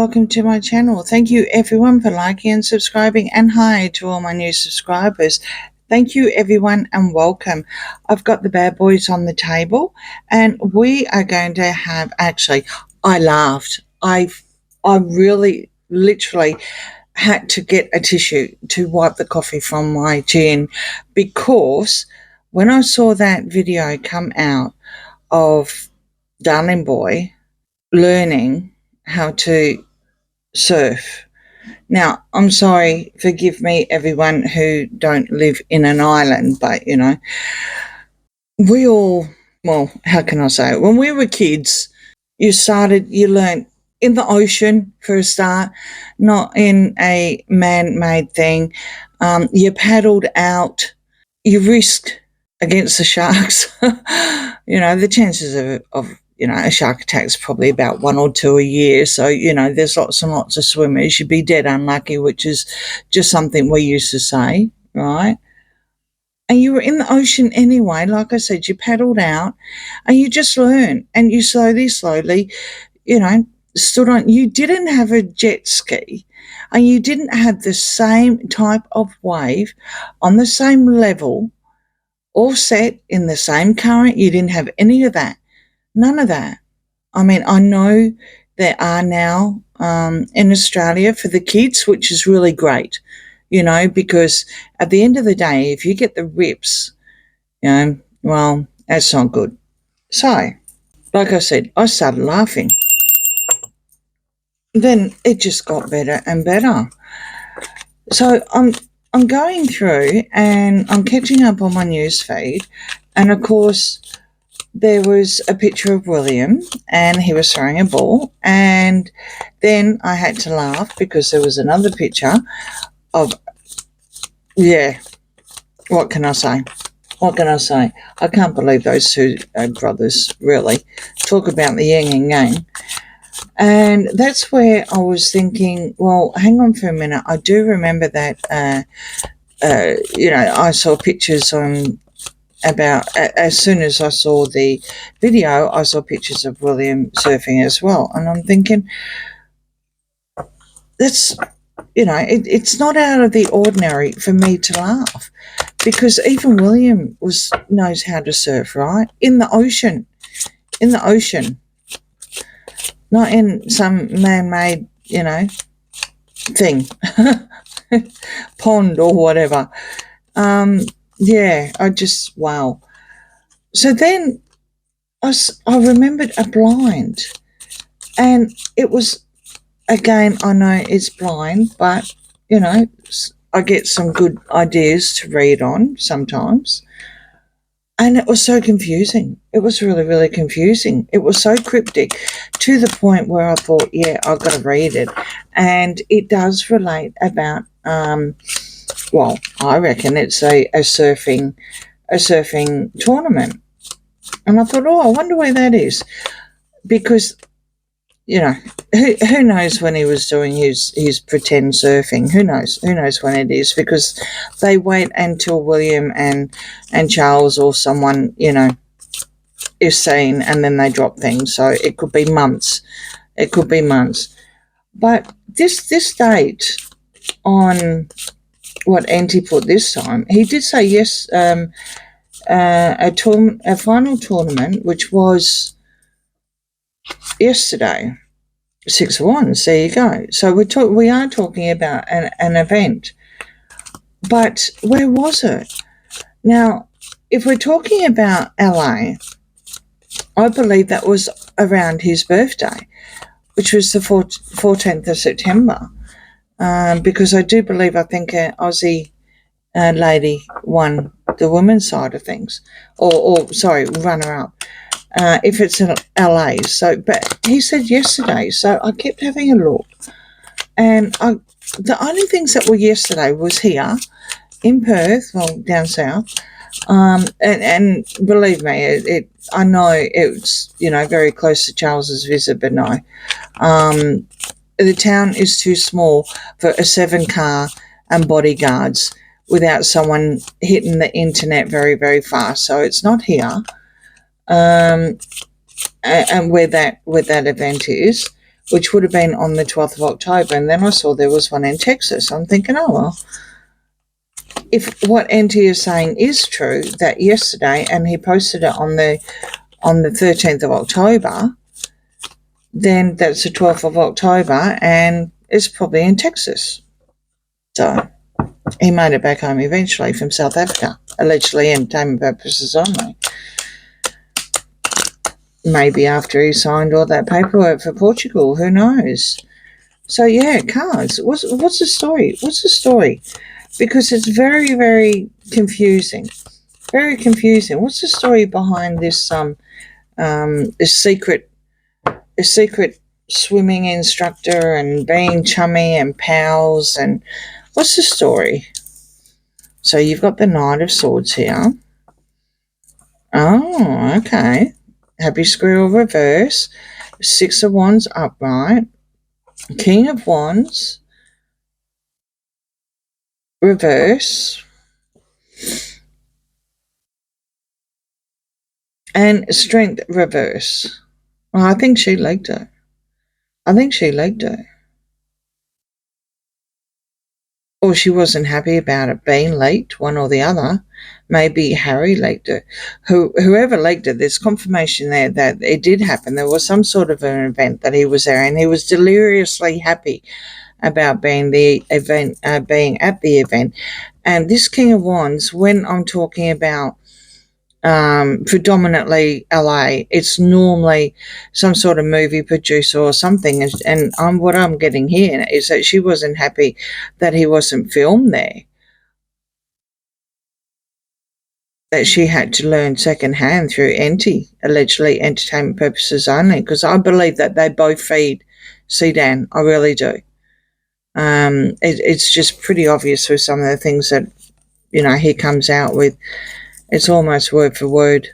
welcome to my channel. Thank you everyone for liking and subscribing, and hi to all my new subscribers. Thank you everyone and welcome. I've got the bad boys on the table and we are going to have, actually I laughed. I really literally had to get a tissue to wipe the coffee from my chin, because when I saw that video come out of Darling Boy learning how to surf. Now, I'm sorry, forgive me everyone who don't live in an island, but you know, we all, well, how can I say it? When we were kids, you learned in the ocean for a start, not in a man-made thing. You paddled out, you risked against the sharks. You know, the chances of a shark attack is probably about 1 or 2 a year. So, there's lots and lots of swimmers. You'd be dead unlucky, which is just something we used to say, right? And you were in the ocean anyway. Like I said, you paddled out and you just learn, and you slowly, stood on. You didn't have a jet ski and you didn't have the same type of wave on the same level, all set in the same current. You didn't have any of that. None of that. I mean, I know there are now in Australia for the kids, which is really great, because at the end of the day, if you get the rips, well, that's not good. So, like I said, I started laughing. Then it just got better and better. So I'm going through and I'm catching up on my news feed, and of course there was a picture of William and he was throwing a ball, and then I had to laugh because there was another picture of, what can I say? I can't believe those two brothers, really. Talk about the yin and yang. And that's where I was thinking, well, hang on for a minute. I do remember that, I saw pictures as soon as I saw the video, I saw pictures of William surfing as well. And I'm thinking, that's, it's not out of the ordinary for me to laugh, because even William knows how to surf, right? In the ocean, not in some man-made, thing, pond or whatever. Wow. So then I remembered a blind, and it was, again, I know it's blind, but, I get some good ideas to read on sometimes. And it was so confusing. It was really, really confusing. It was so cryptic, to the point where I thought, I've got to read it. And it does relate about, well, I reckon it's a surfing tournament. And I thought, I wonder where that is. Because, who knows when he was doing his pretend surfing? Who knows when it is? Because they wait until William and Charles or someone, is seen, and then they drop things. So it could be months. But this date on what Auntie put this time, he did say yes, a final tournament, which was yesterday, 6 of Wands. There you go. So we are talking about an event, but where was it? Now, if we're talking about LA, I believe that was around his birthday, which was the 14th of September, because I think an Aussie lady won the women's side of things, or runner-up. If it's in LA. So, but he said yesterday, so I kept having a look, and the only things that were yesterday was here in Perth, well, down south, and believe me, I know it's, very close to Charles's visit, but no, the town is too small for a 7-car and bodyguards without someone hitting the internet very, very fast. So it's not here. And where that event is, which would have been on the 12th of October. And then I saw there was one in Texas. I'm thinking, oh, well, if what NT is saying is true, that yesterday, and he posted it on the 13th of October, then that's the 12th of October, and it's probably in Texas. So he made it back home eventually from South Africa, allegedly entertainment purposes only. Maybe after he signed all that paperwork for Portugal, who knows? So yeah, cards. What's the story? What's the story? Because it's very, very confusing. Very confusing. What's the story behind this this secret swimming instructor and being chummy and pals, and what's the story? So you've got the Knight of Swords here. Oh, okay. Happy Squirrel reverse. Six of Wands upright. King of Wands reverse. And Strength reverse. Well, I think she legged it. Or she wasn't happy about it being leaked, one or the other. Maybe Harry leaked it. Whoever leaked it, there's confirmation there that it did happen. There was some sort of an event that he was there, and he was deliriously happy about being at the event. And this King of Wands, when I'm talking about predominantly LA, it's normally some sort of movie producer or something, and what I'm getting here is that she wasn't happy that he wasn't filmed there, that she had to learn secondhand through allegedly entertainment purposes only, because I believe that they both feed Sedan. I really do. It's just pretty obvious with some of the things that he comes out with. It's almost word for word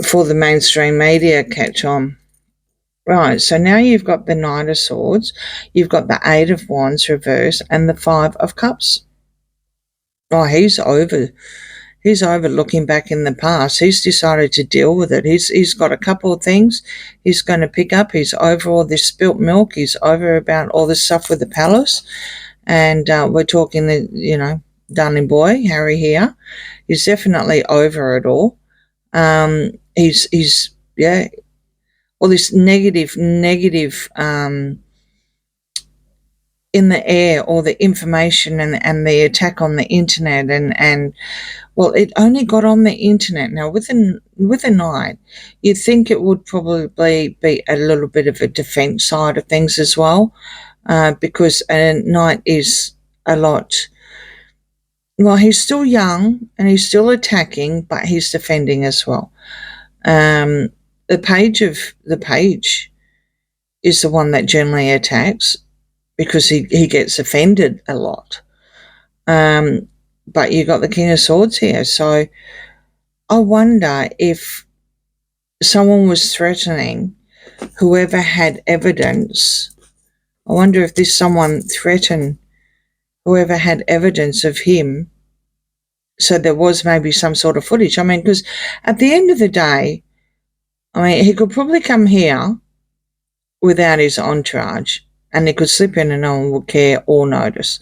for the mainstream media catch on. Right, so now you've got the Knight of Swords, you've got the Eight of Wands reverse, and the Five of Cups. Oh, he's over looking back in the past. He's decided to deal with it. He's got a couple of things he's going to pick up. He's over all this spilt milk. He's over about all this stuff with the palace. And we're talking the, darling boy, Harry here. He's definitely over it all. He's all this negative in the air, or the information and the attack on the internet, and well, it only got on the internet. Now with a knight, you'd think it would probably be a little bit of a defense side of things as well, because a knight is a lot. Well, he's still young and he's still attacking, but he's defending as well. The page is the one that generally attacks, because he gets offended a lot. But you got the King of Swords here. So I wonder if someone was threatening whoever had evidence. I wonder if this someone threatened whoever had evidence of him. So there was maybe some sort of footage. I mean, because at the end of the day, he could probably come here without his entourage, and he could slip in and no one would care or notice.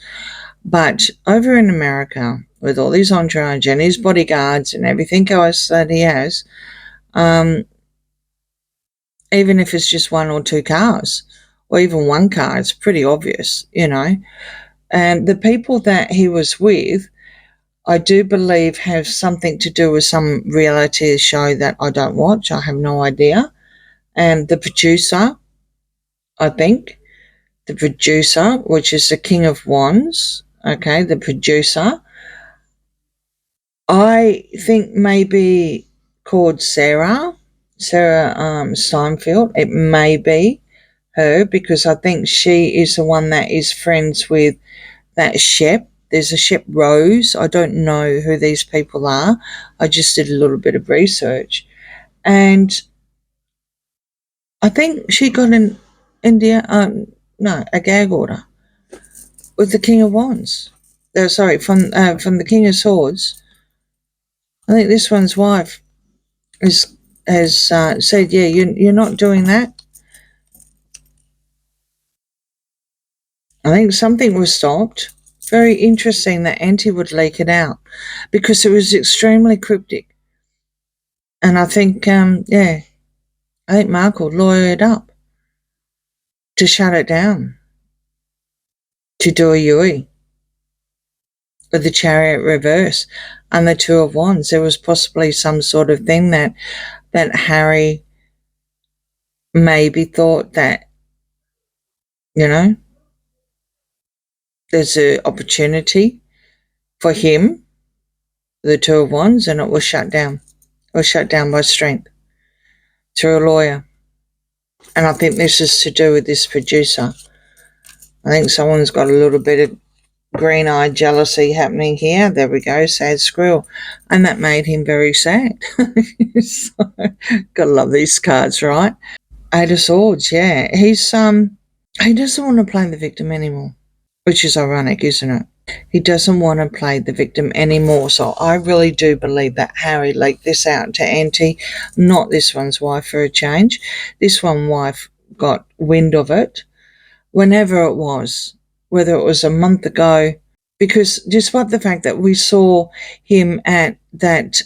But over in America, with all his entourage and his bodyguards and everything else that he has, even if it's just one or two cars, or even one car, it's pretty obvious, And the people that he was with, I do believe, have something to do with some reality show that I don't watch. I have no idea. And the producer, I think, which is the King of Wands, okay, the producer, I think maybe called Sarah Steinfeld. It may be her, because I think she is the one that is friends with that Shep. There's a Shep Rose. I don't know who these people are. I just did a little bit of research. And I think she got a gag order with the King of Wands. From the King of Swords. I think this one's wife has said, yeah, you're not doing that. I think something was stopped. Very interesting that Auntie would leak it out because it was extremely cryptic. And I think, I think Mark will lawyer it up to shut it down, to do a Yui with the Chariot reverse and the Two of Wands. There was possibly some sort of thing that Harry maybe thought that, there's an opportunity for him, the Two of Wands, and it was shut down. It was shut down by strength through a lawyer. And I think this is to do with this producer. I think someone's got a little bit of green-eyed jealousy happening here. There we go, sad squirrel. And that made him very sad. So, gotta love these cards, right? Eight of Swords, yeah. He doesn't want to play the victim anymore, which is ironic, isn't it? He doesn't want to play the victim anymore. So I really do believe that Harry leaked this out to Auntie, not this one's wife for a change. This one wife got wind of it, whenever it was, whether it was a month ago, because despite the fact that we saw him at that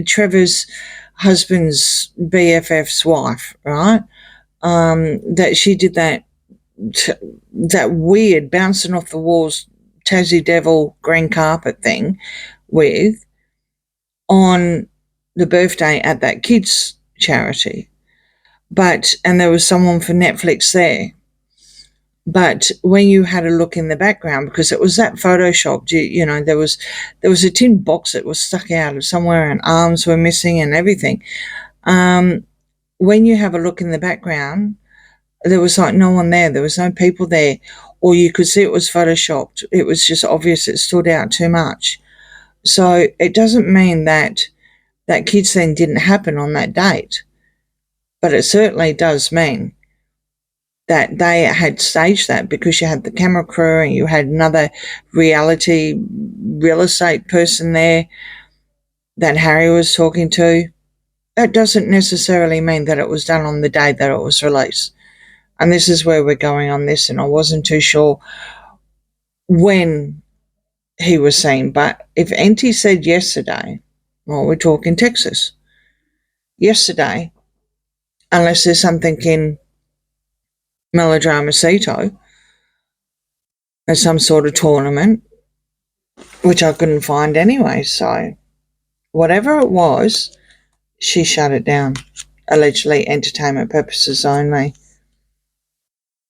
Trevor's husband's BFF's wife, right, that she did that weird bouncing off the walls Tassie Devil green carpet thing with on the birthday at that kids charity. And there was someone for Netflix there. But when you had a look in the background, because it was that photoshopped, there was a tin box that was stuck out of somewhere and arms were missing and everything. When you have a look in the background, there was like no one there. There was no people there. Or you could see it was photoshopped. It was just obvious it stood out too much. So it doesn't mean that kids thing didn't happen on that date. But it certainly does mean that they had staged that because you had the camera crew and you had another reality real estate person there that Harry was talking to. That doesn't necessarily mean that it was done on the day that it was released. And this is where we're going on this, and I wasn't too sure when he was seen. But if Auntie said yesterday, well, we're talking Texas, yesterday, unless there's something in Melodramacito, at some sort of tournament, which I couldn't find anyway. So whatever it was, she shut it down. Allegedly entertainment purposes only.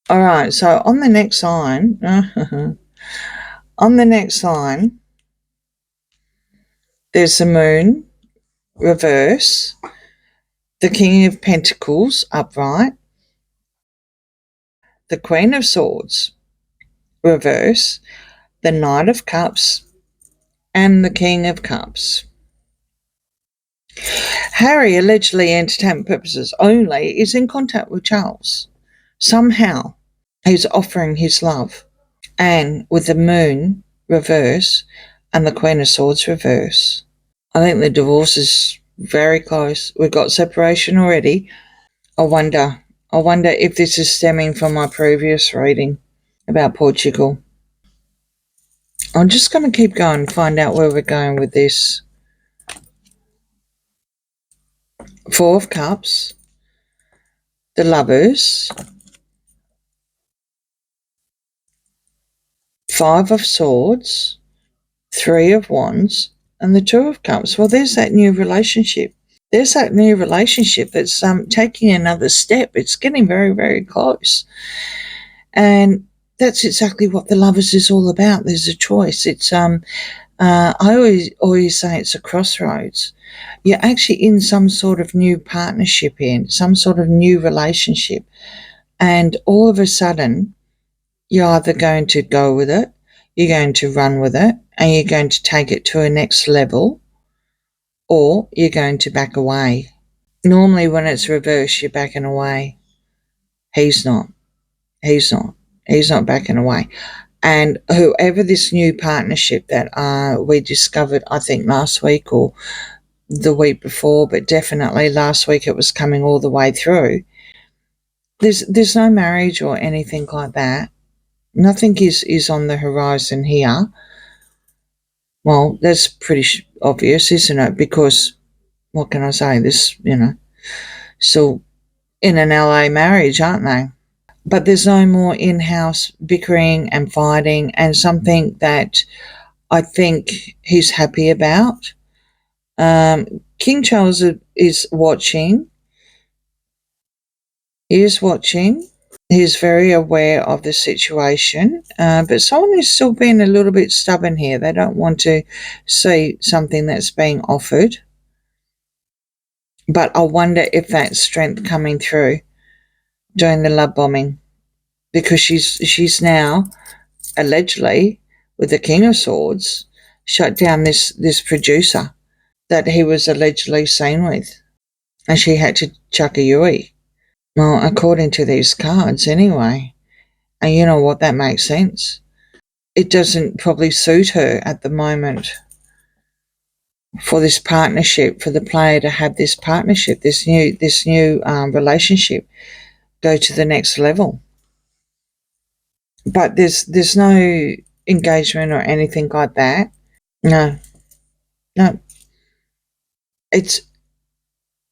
All right, so on the next line, there's the Moon, reverse, the King of Pentacles, upright, the Queen of Swords, reverse, the Knight of Cups, and the King of Cups. Harry, allegedly entertainment purposes only, is in contact with Charles. Somehow, he's offering his love. And with the Moon reverse and the Queen of Swords reverse, I think the divorce is very close. We've got separation already. I wonder if this is stemming from my previous reading about Portugal. I'm just going to keep going and find out where we're going with this. Four of Cups, the Lovers, Five of Swords, Three of Wands, and the Two of Cups. Well, there's that new relationship. There's that new relationship that's taking another step. It's getting very, very close. And that's exactly what the Lovers is all about. There's a choice. It's I always say it's a crossroads. You're actually in some sort of new partnership in some sort of new relationship. And all of a sudden, you're either going to go with it, you're going to run with it, and you're going to take it to a next level, or you're going to back away. Normally when it's reversed, you're backing away. He's not. He's not backing away. And whoever this new partnership that we discovered, I think last week or the week before, but definitely last week it was coming all the way through. There's no marriage or anything like that. Nothing is on the horizon here. Well, that's pretty obvious, isn't it? Because, what can I say? This, still in an LA marriage, aren't they? But there's no more in-house bickering and fighting, and something that I think he's happy about. King Charles is watching. He is watching. He's very aware of the situation, but someone is still being a little bit stubborn here. They don't want to see something that's being offered. But I wonder if that's strength coming through during the love bombing, because she's now allegedly, with the King of Swords, shut down this producer that he was allegedly seen with, and she had to chuck a Yui. Well, according to these cards, anyway. And you know what? That makes sense. It doesn't probably suit her at the moment for this partnership, for the player to have this partnership, this new relationship go to the next level. But there's no engagement or anything like that. No.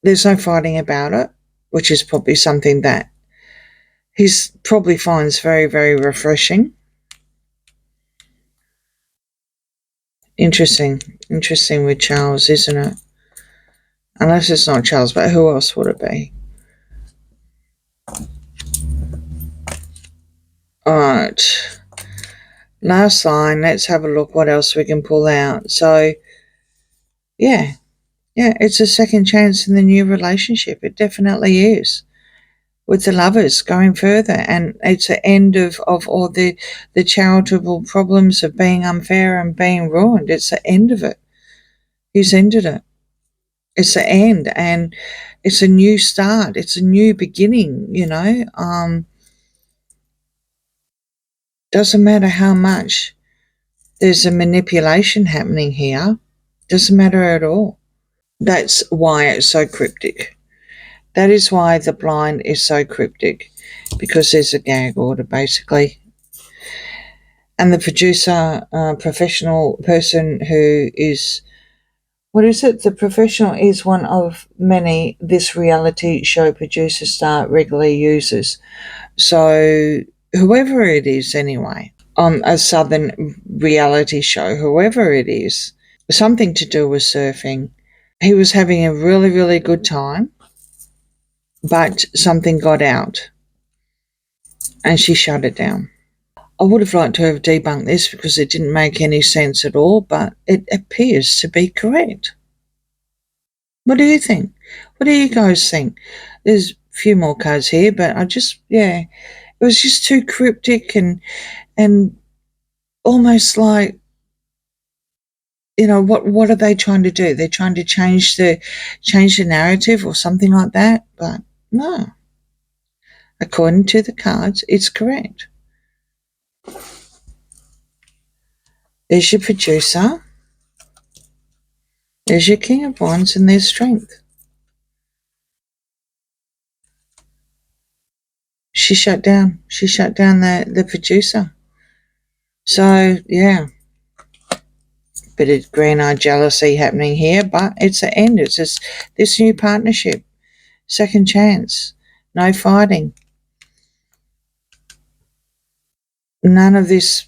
There's no fighting about it, which is probably something that he's probably finds very, very refreshing. Interesting with Charles, isn't it? Unless it's not Charles, but who else would it be? Alright. Last line, let's have a look what else we can pull out. So, yeah, it's a second chance in the new relationship. It definitely is. With the lovers going further, and it's an end of all the charitable problems of being unfair and being ruined. It's the end of it. He's ended it. It's the end, and it's a new start. It's a new beginning, Doesn't matter how much there's a manipulation happening here. Doesn't matter at all. That's why it's so cryptic. That is why the blind is so cryptic, because there's a gag order, basically. And the producer, professional person who is, what is it? The professional is one of many this reality show producer star regularly uses. So whoever it is anyway, on a southern reality show, whoever it is, something to do with surfing. He was having a really, really good time, but something got out and she shut it down. I would have liked to have debunked this because it didn't make any sense at all, but it appears to be correct. What do you think? What do you guys think? There's a few more cards here, but it was just too cryptic and almost like, what are they trying to do? They're trying to change the narrative or something like that, but no. According to the cards, it's correct. There's your producer. There's your King of Wands and their strength. She shut down the producer. So, yeah. Bit of green-eyed jealousy happening here, but it's the end. It's just this new partnership. Second chance. No fighting. None of this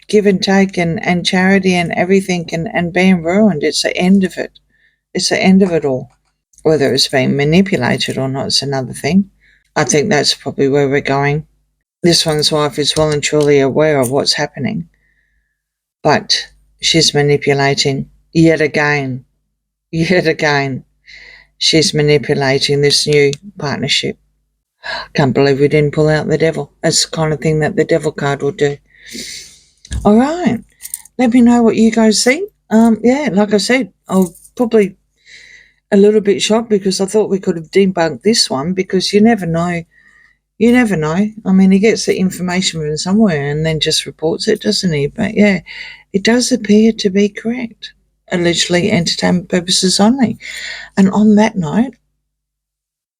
give and take and charity and everything and being ruined. It's the end of it. It's the end of it all. Whether it's being manipulated or not is another thing. I think that's probably where we're going. This one's wife is well and truly aware of what's happening, but she's manipulating yet again. She's manipulating this new partnership. Can't believe we didn't pull out the devil. That's the kind of thing that the devil card will do. All right. Let me know what you guys think. Like I said, I'll probably a little bit shocked because I thought we could have debunked this one, because you never know. You never know. I mean, he gets the information from somewhere and then just reports it, doesn't he? But yeah, it does appear to be correct. Allegedly entertainment purposes only. And on that note,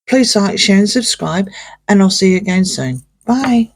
please like, share and subscribe, and I'll see you again soon. Bye.